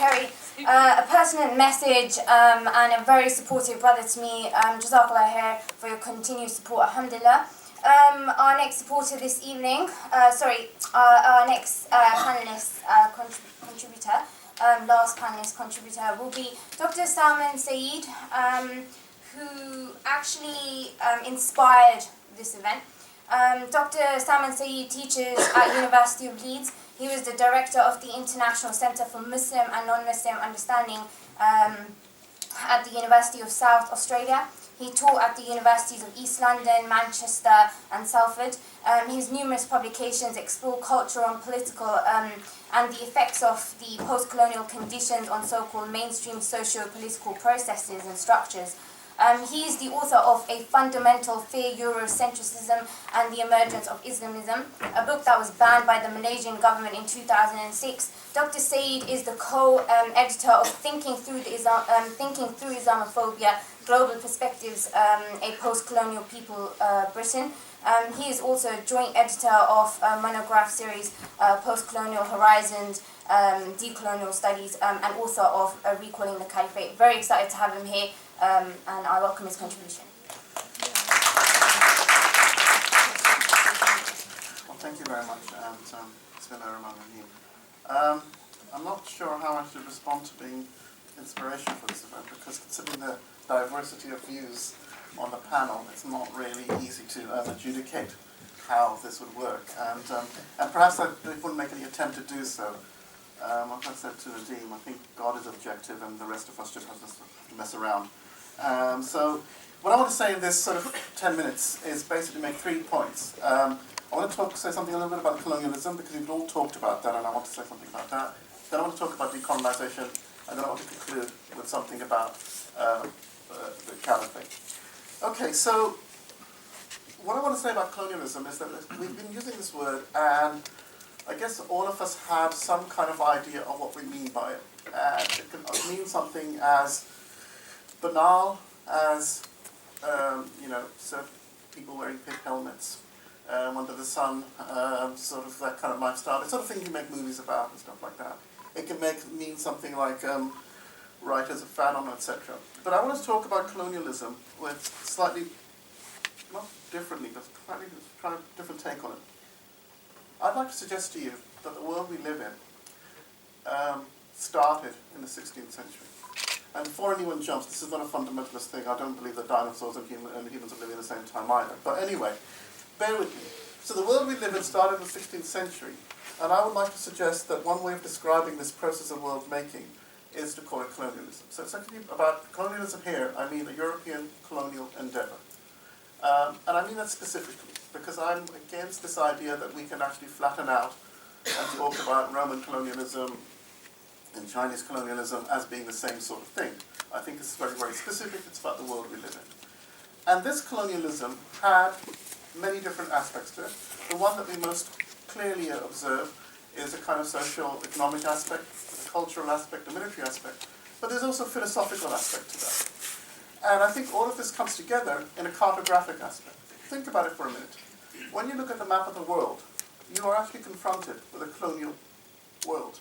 Terry. A pertinent message and a very supportive brother to me. Jazakallah khair for your continued support, alhamdulillah. Our next supporter this evening, our next panelist contributor, last panelist contributor will be Dr. Salman Saeed, who actually inspired this event. Dr. Salman Saeed teaches at University of Leeds. He was the director of the International Centre for Muslim and Non-Muslim Understanding at the University of South Australia. He taught at the universities of East London, Manchester and Salford. His numerous publications explore cultural and political and the effects of the post-colonial conditions on so-called mainstream socio-political processes and structures. He is the author of A Fundamental Fear, Eurocentrism and the Emergence of Islamism, a book that was banned by the Malaysian government in 2006. Dr. Saeed is the co-editor of Thinking Through Islamophobia, Global Perspectives, a Post-Colonial People, Britain. He is also a joint editor of a monograph series, Post-Colonial Horizons, Decolonial Studies, and author of Recalling the Caliphate. Very excited to have him here. And I welcome his contribution. Well, thank you very much, and Bismillahirrahmanirrahim. I'm not sure how I should respond to being inspiration for this event, because considering the diversity of views on the panel, it's not really easy to adjudicate how this would work, and perhaps I wouldn't make any attempt to do so. Like I said to Nadeem, I think God is objective, and the rest of us just have to mess around. So what I want to say in this sort of 10 minutes is basically make 3 points. I want to say something a little bit about colonialism, because we've all talked about that, and I want to say something about that. Then I want to talk about decolonisation, and then I want to conclude with something about the Caliphate. Okay, so what I want to say about colonialism is that we've been using this word, and I guess all of us have some kind of idea of what we mean by it. And it can mean something as banal as, certain people wearing pink helmets under the sun, sort of that kind of lifestyle. The sort of thing you make movies about and stuff like that. It can mean something like writers of Fanon, etc. But I want to talk about colonialism with slightly, not differently, but slightly trying a different take on it. I'd like to suggest to you that the world we live in started in the 16th century. And before anyone jumps, this is not a fundamentalist thing. I don't believe that dinosaurs and humans are living at the same time either. But anyway, bear with me. So the world we live in started in the 16th century. And I would like to suggest that one way of describing this process of world making is to call it colonialism. So essentially about colonialism here, I mean a European colonial endeavor. And I mean that specifically, because I'm against this idea that we can actually flatten out and talk about Roman colonialism and Chinese colonialism as being the same sort of thing. I think it's very, very specific. It's about the world we live in. And this colonialism had many different aspects to it. The one that we most clearly observe is a kind of social, economic aspect, a cultural aspect, a military aspect. But there's also a philosophical aspect to that. And I think all of this comes together in a cartographic aspect. Think about it for a minute. When you look at the map of the world, you are actually confronted with a colonial world.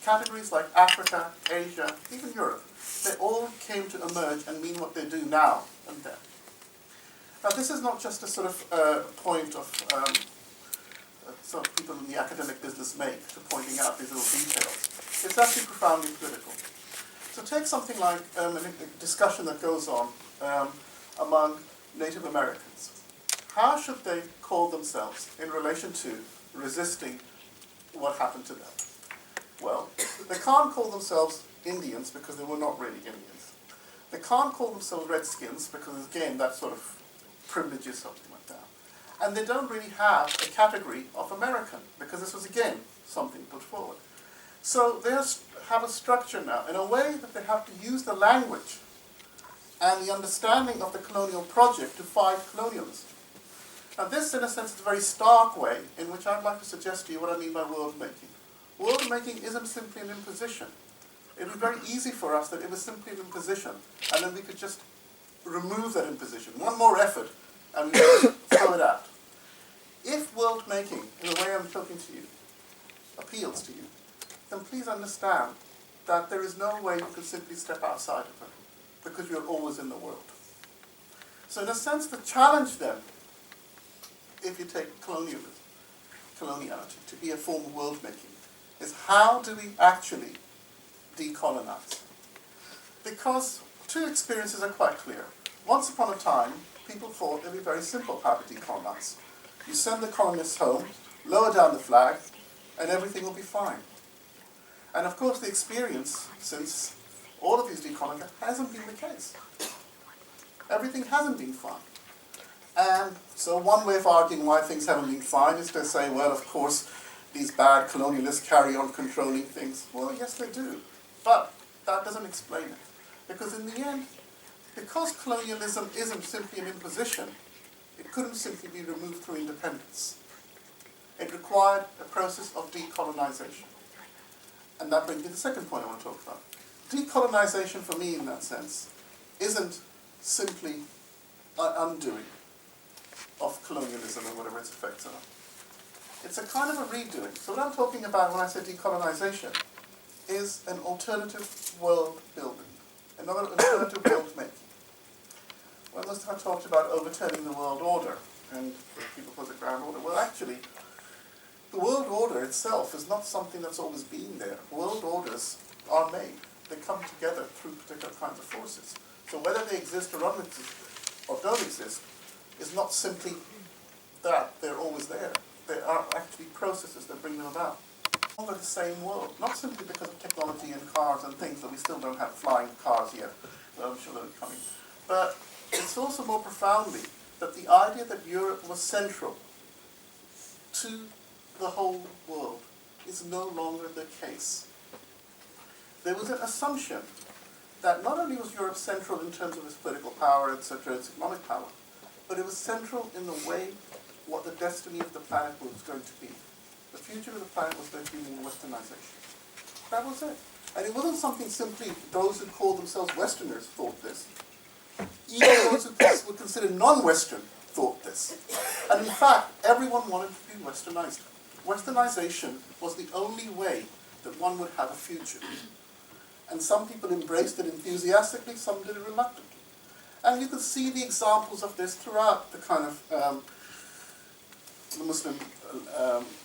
Categories like Africa, Asia, even Europe, they all came to emerge and mean what they do now and then. Now this is not just a sort of point of sort of people in the academic business make to pointing out these little details. It's actually profoundly political. So take something like a discussion that goes on among Native Americans. How should they call themselves in relation to resisting what happened to them? Well, they can't call themselves Indians because they were not really Indians. They can't call themselves Redskins because, again, that sort of privileges something like that. And they don't really have a category of American because this was, again, something put forward. So they have a structure now in a way that they have to use the language and the understanding of the colonial project to fight colonialism. Now this, in a sense, is a very stark way in which I'd like to suggest to you what I mean by world making. World making isn't simply an imposition. It would be very easy for us that it was simply an imposition, and then we could just remove that imposition. One more effort, and we could throw it out. If world making, in the way I'm talking to you, appeals to you, then please understand that there is no way you can simply step outside of it, because you're always in the world. So in a sense, the challenge then, if you take coloniality, to be a form of world making, is how do we actually decolonize? Because two experiences are quite clear. Once upon a time, people thought it would be very simple how to decolonize. You send the colonists home, lower down the flag, and everything will be fine. And of course the experience since all of these decolonizations hasn't been the case. Everything hasn't been fine. And so one way of arguing why things haven't been fine is to say, well, of course, these bad colonialists carry on controlling things. Well, yes, they do. But that doesn't explain it. Because in the end, because colonialism isn't simply an imposition, it couldn't simply be removed through independence. It required a process of decolonization. And that brings me to the second point I want to talk about. Decolonization, for me, in that sense, isn't simply an undoing of colonialism and whatever its effects are. It's a kind of a redoing. So what I'm talking about when I say decolonization is an alternative world building, another alternative world making. Well, most of I talked about overturning the world order, and people call it grand order. Well, actually, the world order itself is not something that's always been there. World orders are made. They come together through particular kinds of forces. So whether they exist or don't exist is not simply that they're always there. There are actually processes that bring them about. All are the same world, not simply because of technology and cars and things, that we still don't have flying cars yet, but I'm sure they're coming. But it's also more profoundly that the idea that Europe was central to the whole world is no longer the case. There was an assumption that not only was Europe central in terms of its political power, etc., its economic power, but it was central in the way what the destiny of the planet was going to be. The future of the planet was going to be more westernization. That was it. And it wasn't something simply those who called themselves Westerners thought this. Even those who were considered non-Western thought this. And in fact, everyone wanted to be westernized. Westernization was the only way that one would have a future. And some people embraced it enthusiastically, some did it reluctantly. And you can see the examples of this throughout the kind of the Muslim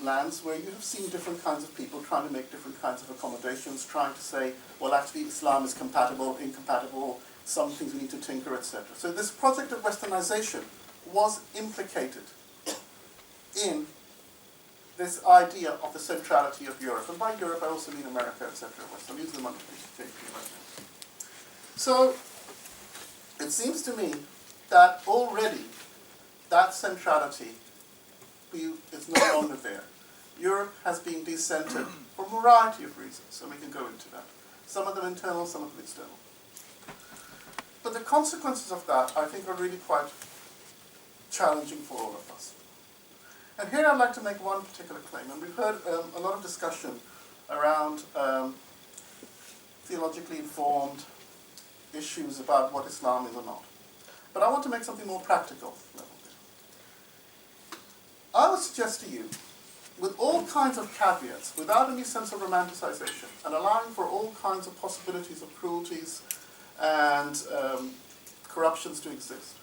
lands, where you have seen different kinds of people trying to make different kinds of accommodations, trying to say, well, actually Islam is compatible, incompatible, some things we need to tinker, etc. So this project of westernization was implicated in this idea of the centrality of Europe. And by Europe, I also mean America, etc. So I'm using them interchangeably right now. So it seems to me that already that centrality is no longer there. Europe has been decentered for a variety of reasons, and we can go into that. Some of them internal, some of them external. But the consequences of that, I think, are really quite challenging for all of us. And here I'd like to make one particular claim, and we've heard a lot of discussion around theologically informed issues about what Islam is or not. But I want to make something more practical. I would suggest to you, with all kinds of caveats, without any sense of romanticization, and allowing for all kinds of possibilities of cruelties and corruptions to exist,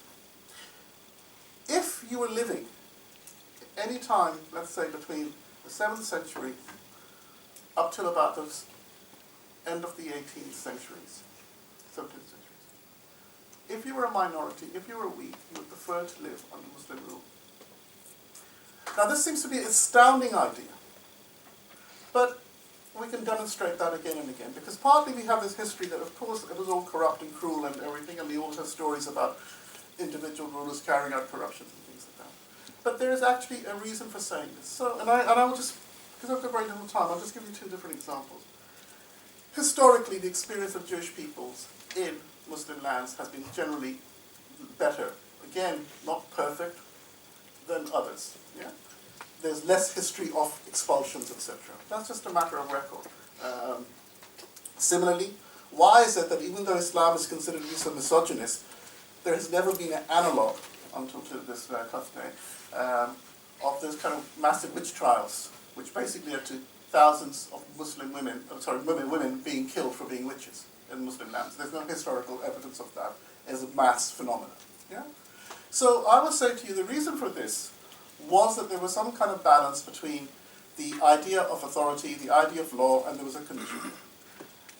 if you were living any time, let's say between the 7th century up till about the end of the 18th centuries, 17th centuries, if you were a minority, if you were weak, you would prefer to live under Muslim rule. Now this seems to be an astounding idea, but we can demonstrate that again and again, because partly we have this history that of course it was all corrupt and cruel and everything, and we always have stories about individual rulers carrying out corruptions and things like that. But there is actually a reason for saying this. So, and I will just, because I've got very little time, I'll just give you two different examples. Historically, the experience of Jewish peoples in Muslim lands has been generally better. Again, not perfect, than others. Yeah? There's less history of expulsions, etc. That's just a matter of record. Similarly, why is it that even though Islam is considered to be so misogynist, there has never been an analogue until this tough day of those kind of massive witch trials, which basically led to thousands of Muslim women, women being killed witches in Muslim lands. There's no historical evidence of that as a mass phenomenon. Yeah? So I will say to you, the reason for this was that there was some kind of balance between the idea of authority, the idea of law, and there was a condition.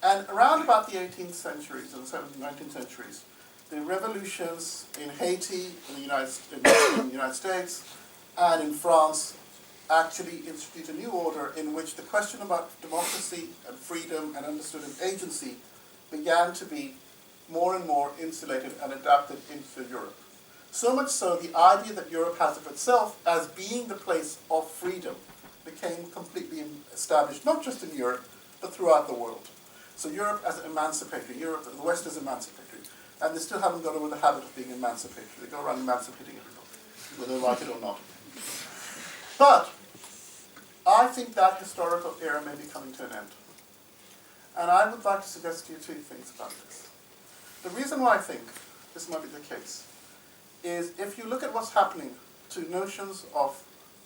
And around about the 18th centuries and 17th, 19th centuries, the revolutions in Haiti, in the United States, and in France actually institute a new order in which the question about democracy and freedom and understood as agency began to be more and more insulated and adapted into Europe. So much so, the idea that Europe has of itself as being the place of freedom became completely established, not just in Europe, but throughout the world. So Europe as emancipatory, Europe, the West is emancipatory, and they still haven't got over the habit of being emancipatory. They go around emancipating everybody, whether they like it or not. But I think that historical era may be coming to an end. And I would like to suggest to you two things about this. The reason why I think this might be the case is if you look at what's happening to notions of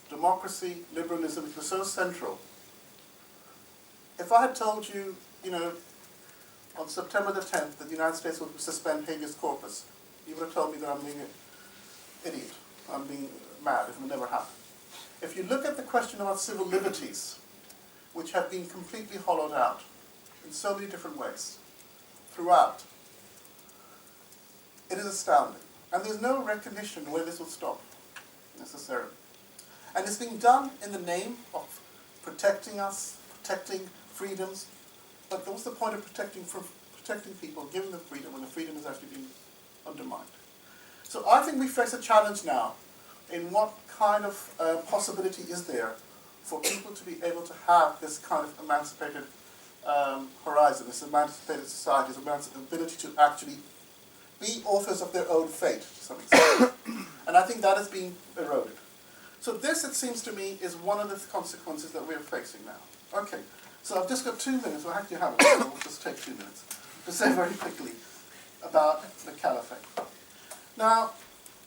democracy, liberalism, which were so central. If I had told you, on September the 10th that the United States would suspend habeas corpus, you would have told me that I'm being an idiot, I'm being mad, it would never happen. If you look at the question about civil liberties, which have been completely hollowed out in so many different ways throughout, it is astounding. And there's no recognition where this will stop, necessarily. And it's being done in the name of protecting us, protecting freedoms. But what's the point of protecting people, giving them freedom, when the freedom is actually being undermined? So I think we face a challenge now in what kind of possibility is there for people to be able to have this kind of emancipated horizon, this emancipated society, this ability to actually be authors of their own fate, to some extent. And I think that is being eroded. So this, it seems to me, is one of the consequences that we're facing now. Okay, so I've just got 2 minutes, well actually I haven't, so we'll just take 2 minutes, to say very quickly about the Caliphate. Now,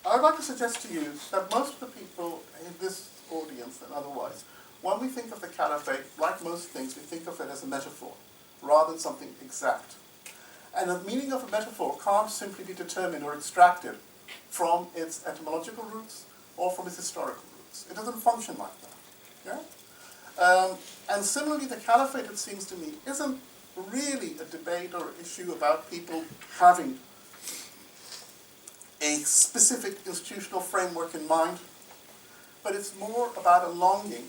I would like to suggest to you that most of the people in this audience and otherwise, when we think of the Caliphate, like most things, we think of it as a metaphor, rather than something exact. And the meaning of a metaphor can't simply be determined or extracted from its etymological roots or from its historical roots. It doesn't function like that. Yeah? And similarly, the Caliphate, it seems to me, isn't really a debate or issue about people having a specific institutional framework in mind, but it's more about a longing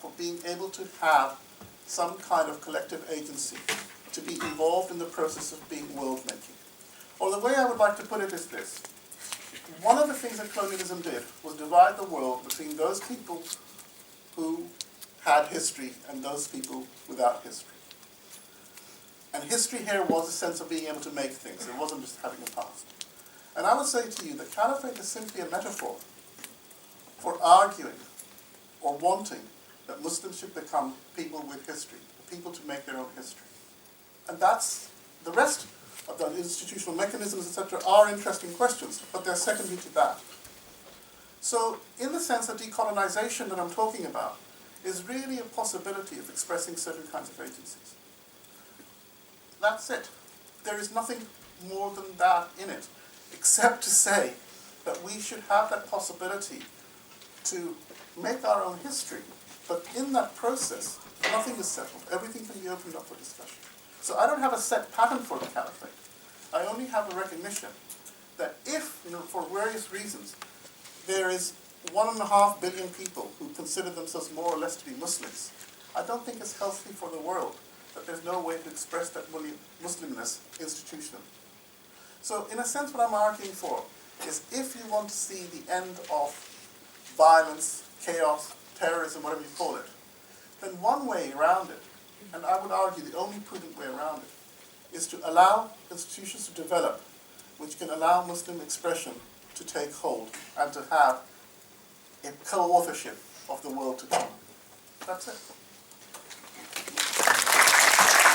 for being able to have some kind of collective agency, to be involved in the process of being world-making. Or the way I would like to put it is this. One of the things that colonialism did was divide the world between those people who had history and those people without history. And history here was a sense of being able to make things. It wasn't just having a past. And I would say to you that Caliphate is simply a metaphor for arguing or wanting that Muslims should become people with history, people to make their own history. And that's the rest of the institutional mechanisms, etc., are interesting questions, but they're secondary to that. So, in the sense that decolonization that I'm talking about is really a possibility of expressing certain kinds of agencies. That's it. There is nothing more than that in it, except to say that we should have that possibility to make our own history, but in that process, nothing is settled. Everything can be opened up for discussion. So I don't have a set pattern for the Caliphate. I only have a recognition that if, for various reasons, there is 1.5 billion people who consider themselves more or less to be Muslims, I don't think it's healthy for the world that there's no way to express that Muslimness institutionally. So in a sense, what I'm arguing for is if you want to see the end of violence, chaos, terrorism, whatever you call it, then one way around it, and I would argue the only prudent way around it, is to allow institutions to develop which can allow Muslim expression to take hold and to have a co-authorship of the world to come. That's it.